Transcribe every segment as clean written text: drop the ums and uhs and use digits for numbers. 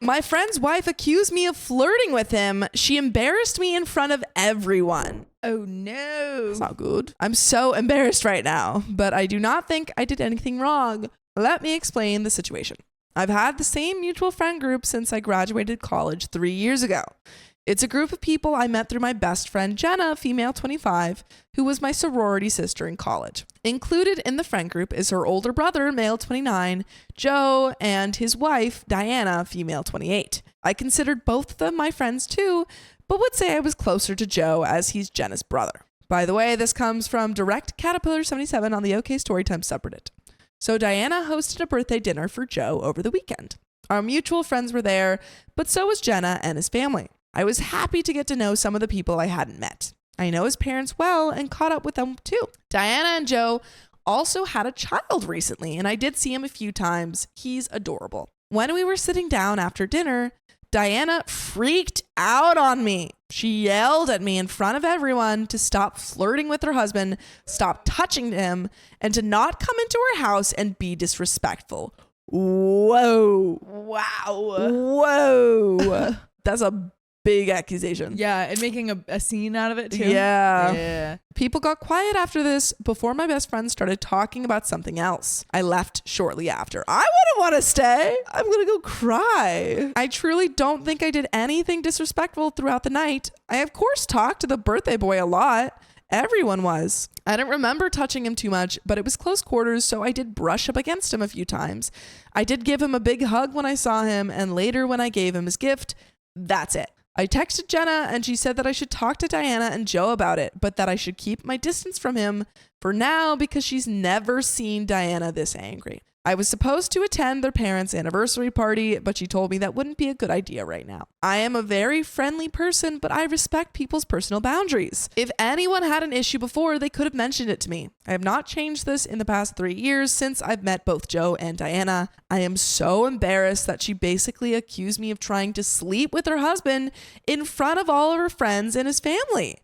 My friend's wife accused me of flirting with him. She embarrassed me in front of everyone. Oh no. That's not good. I'm so embarrassed right now, but I do not think I did anything wrong. Let me explain the situation. I've had the same mutual friend group since I graduated college 3 years ago. It's a group of people I met through my best friend Jenna, female 25, who was my sorority sister in college. Included in the friend group is her older brother, male 29, Joe, and his wife, Diana, female 28. I considered both of them my friends too, but would say I was closer to Joe as he's Jenna's brother. By the way, this comes from Direct Caterpillar 77 on the OK Storytime subreddit. So Diana hosted a birthday dinner for Joe over the weekend. Our mutual friends were there, but so was Jenna and his family. I was happy to get to know some of the people I hadn't met. I know his parents well and caught up with them too. Diana and Joe also had a child recently, and I did see him a few times. He's adorable. When we were sitting down after dinner, Diana freaked out on me. She yelled at me in front of everyone to stop flirting with her husband, stop touching him, and to not come into her house and be disrespectful. Whoa. Wow. Whoa. That's a big accusation. Yeah, and making a scene out of it too. Yeah. People got quiet after this before my best friend started talking about something else. I left shortly after. I wouldn't want to stay. I'm going to go cry. I truly don't think I did anything disrespectful throughout the night. I, of course, talked to the birthday boy a lot. Everyone was. I didn't remember touching him too much, but it was close quarters, so I did brush up against him a few times. I did give him a big hug when I saw him, and later when I gave him his gift, that's it. I texted Jenna and she said that I should talk to Diana and Joe about it, but that I should keep my distance from him for now because she's never seen Diana this angry. I was supposed to attend their parents' anniversary party, but she told me that wouldn't be a good idea right now. I am a very friendly person, but I respect people's personal boundaries. If anyone had an issue before, they could have mentioned it to me. I have not changed this in the past 3 years since I've met both Joe and Diana. I am so embarrassed that she basically accused me of trying to sleep with her husband in front of all of her friends and his family.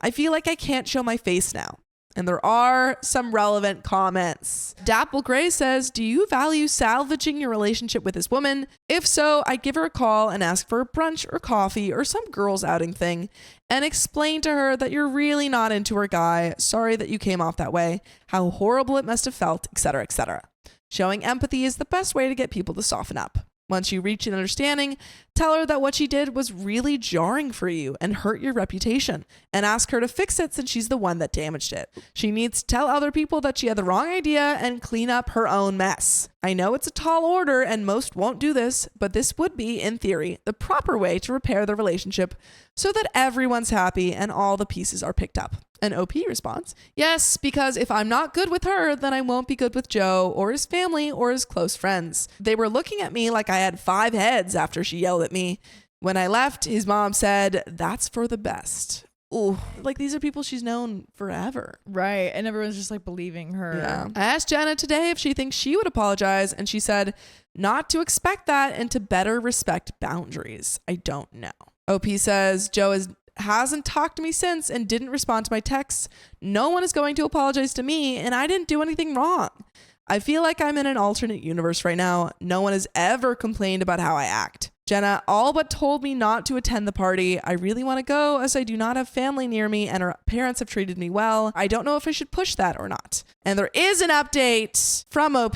I feel like I can't show my face now. And there are some relevant comments. Dapple Gray says, do you value salvaging your relationship with this woman? If so, I'd give her a call and ask for a brunch or coffee or some girls outing thing and explain to her that you're really not into her guy. Sorry that you came off that way. How horrible it must have felt, etc., etc. Showing empathy is the best way to get people to soften up. Once you reach an understanding, tell her that what she did was really jarring for you and hurt your reputation, and ask her to fix it since she's the one that damaged it. She needs to tell other people that she had the wrong idea and clean up her own mess. I know it's a tall order and most won't do this, but this would be, in theory, the proper way to repair the relationship so that everyone's happy and all the pieces are picked up. An OP response, yes, because if I'm not good with her, then I won't be good with Joe or his family or his close friends. They were looking at me like I had 5 heads after she yelled at me. When I left, his mom said, that's for the best. Ooh, like these are people she's known forever. Right. And everyone's just like believing her. Yeah. I asked Jenna today if she thinks she would apologize, and she said not to expect that and to better respect boundaries. I don't know. OP says Joe hasn't talked to me since and didn't respond to my texts. No one is going to apologize to me, and I didn't do anything wrong. I feel like I'm in an alternate universe right now. No one has ever complained about how I act. Jenna all but told me not to attend the party. I really want to go as I do not have family near me and her parents have treated me well. I don't know if I should push that or not. And there is an update from OP,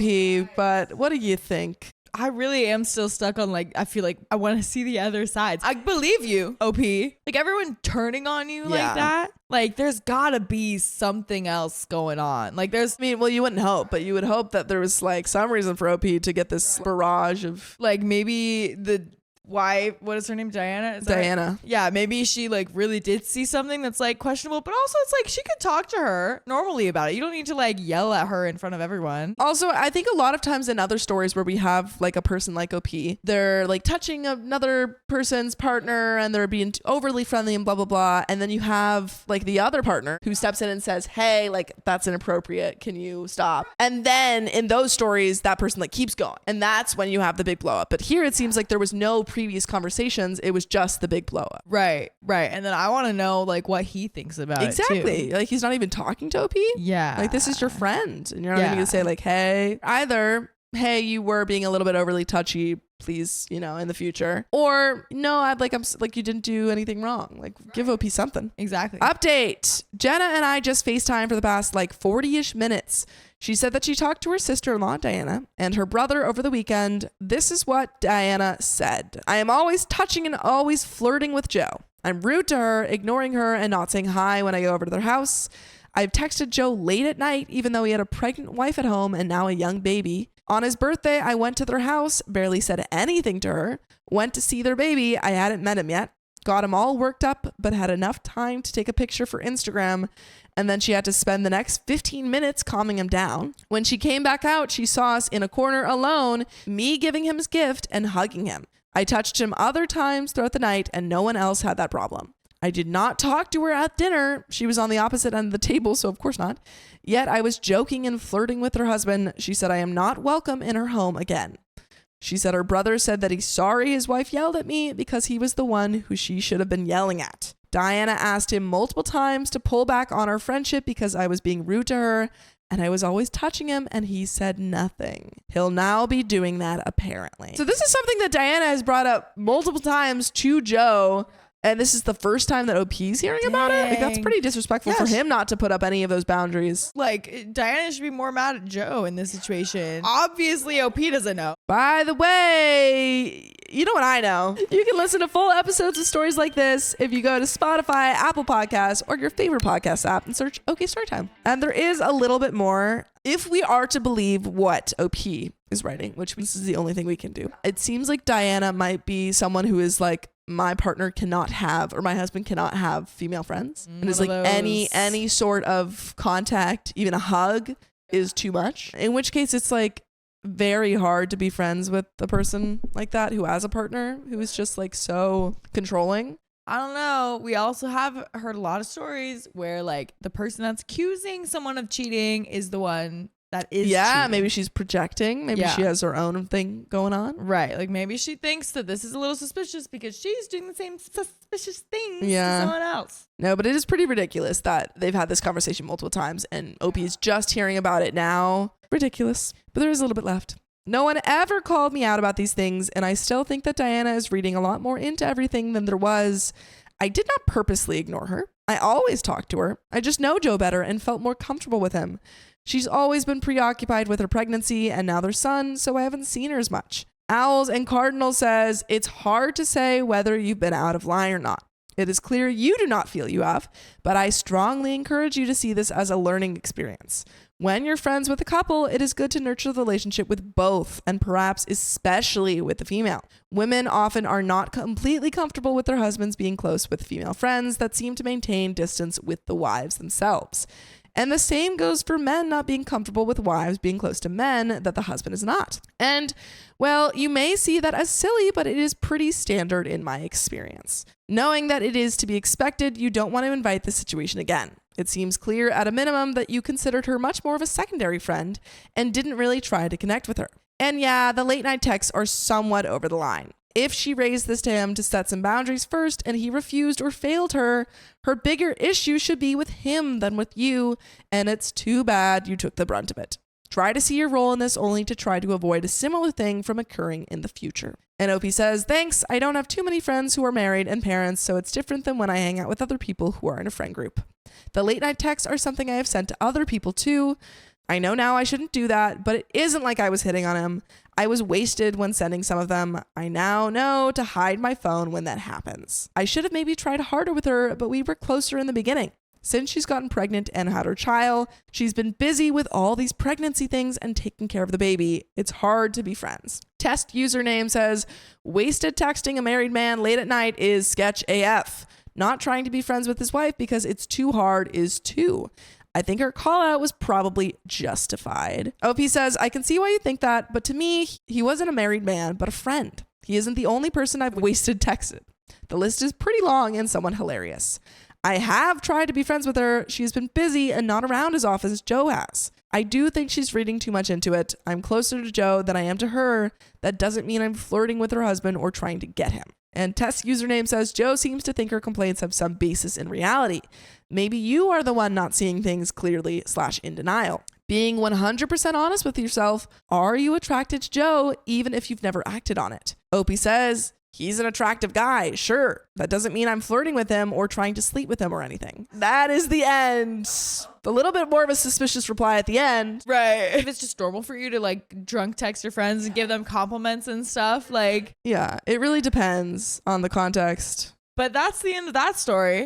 but what do you think? I really am still stuck on I feel like I want to see the other sides. I believe you, OP. Like everyone turning on you like that. Like there's gotta be something else going on. Like there's, well, you wouldn't hope, but you would hope that there was some reason for OP to get this barrage of maybe the wife, what is her name? Diana? Diana. Yeah, maybe she really did see something that's questionable, but also it's she could talk to her normally about it. You don't need to yell at her in front of everyone. Also, I think a lot of times in other stories where we have a person like OP, they're touching another person's partner and they're being overly friendly and blah, blah, blah. And then you have the other partner who steps in and says, hey, that's inappropriate. Can you stop? And then in those stories, that person keeps going. And that's when you have the big blow up. But here it seems like there was no previous conversations. It was just the big blow up. Right. And then I want to know what he thinks about it exactly. too. He's not even talking to OP. Yeah. This is your friend. And you're not even going to say hey, either, hey, you were being a little bit overly touchy. please, in the future. Or no, I'm like, you didn't do anything wrong. Like, give OP something. Exactly. Update. Jenna and I just FaceTime for the past 40-ish minutes. She said that she talked to her sister-in-law, Diana, and her brother over the weekend. This is what Diana said. I am always touching and always flirting with Joe. I'm rude to her, ignoring her, and not saying hi when I go over to their house. I've texted Joe late at night, even though he had a pregnant wife at home and now a young baby. On his birthday, I went to their house, barely said anything to her, went to see their baby. I hadn't met him yet. Got him all worked up, but had enough time to take a picture for Instagram. And then she had to spend the next 15 minutes calming him down. When she came back out, she saw us in a corner alone, me giving him his gift and hugging him. I touched him other times throughout the night and no one else had that problem. I did not talk to her at dinner. She was on the opposite end of the table, so of course not. Yet I was joking and flirting with her husband. She said I am not welcome in her home again. She said her brother said that he's sorry his wife yelled at me because he was the one who she should have been yelling at. Diana asked him multiple times to pull back on our friendship because I was being rude to her and I was always touching him and he said nothing. He'll now be doing that apparently. So this is something that Diana has brought up multiple times to Joe. And this is the first time that OP's hearing about it. Like, that's pretty disrespectful for him not to put up any of those boundaries. Like, Diana should be more mad at Joe in this situation. Obviously, OP doesn't know. By the way, you know what I know? You can listen to full episodes of stories like this if you go to Spotify, Apple Podcasts, or your favorite podcast app and search OK Storytime. And there is a little bit more. If we are to believe what OP is writing, which this is the only thing we can do, it seems like Diana might be someone who is like, my partner cannot have, or my husband cannot have female friends. And it's like any sort of contact, even a hug, is too much. In which case it's like very hard to be friends with a person like that who has a partner who is just like so controlling. I don't know. We also have heard a lot of stories where like the person that's accusing someone of cheating is the one that is cheating. Maybe she's projecting. Maybe she has her own thing going on. Right. Like maybe she thinks that this is a little suspicious because she's doing the same suspicious things to someone else. No, but it is pretty ridiculous that they've had this conversation multiple times and OP is just hearing about it now. Ridiculous. But there is a little bit left. No one ever called me out about these things, and I still think that Diana is reading a lot more into everything than there was. I did not purposely ignore her. I always talked to her. I just know Joe better and felt more comfortable with him. She's always been preoccupied with her pregnancy and now their son, so I haven't seen her as much. Owls and Cardinal says, it's hard to say whether you've been out of line or not. It is clear you do not feel you have, but I strongly encourage you to see this as a learning experience. When you're friends with a couple, it is good to nurture the relationship with both, and perhaps especially with the female. Women often are not completely comfortable with their husbands being close with female friends that seem to maintain distance with the wives themselves. And the same goes for men not being comfortable with wives being close to men that the husband is not. And, well, you may see that as silly, but it is pretty standard in my experience. Knowing that it is to be expected, you don't want to invite this situation again. It seems clear at a minimum that you considered her much more of a secondary friend and didn't really try to connect with her. And yeah, the late night texts are somewhat over the line. If she raised this to him to set some boundaries first and he refused or failed her, her bigger issue should be with him than with you, and it's too bad you took the brunt of it. Try to see your role in this only to try to avoid a similar thing from occurring in the future. And Opie says, thanks, I don't have too many friends who are married and parents, so it's different than when I hang out with other people who are in a friend group. The late night texts are something I have sent to other people too. I know now I shouldn't do that, but it isn't like I was hitting on him. I was wasted when sending some of them. I now know to hide my phone when that happens. I should have maybe tried harder with her, but we were closer in the beginning. Since she's gotten pregnant and had her child, she's been busy with all these pregnancy things and taking care of the baby. It's hard to be friends. Test username says, wasted texting a married man late at night is sketch AF. Not trying to be friends with his wife because it's too hard is too. I think her call out was probably justified. OP says, I can see why you think that, but to me, he wasn't a married man, but a friend. He isn't the only person I've wasted texted. The list is pretty long and somewhat hilarious. I have tried to be friends with her. She's been busy and not around as often as Joe has. I do think she's reading too much into it. I'm closer to Joe than I am to her. That doesn't mean I'm flirting with her husband or trying to get him. And test username says, Joe seems to think her complaints have some basis in reality. Maybe you are the one not seeing things clearly / in denial. Being 100% honest with yourself. Are you attracted to Joe even if you've never acted on it? Opie says, he's an attractive guy. Sure. That doesn't mean I'm flirting with him or trying to sleep with him or anything. That is the end. A little bit more of a suspicious reply at the end. Right. If it's just normal for you to like drunk text your friends and give them compliments and stuff, like. Yeah, it really depends on the context. But that's the end of that story.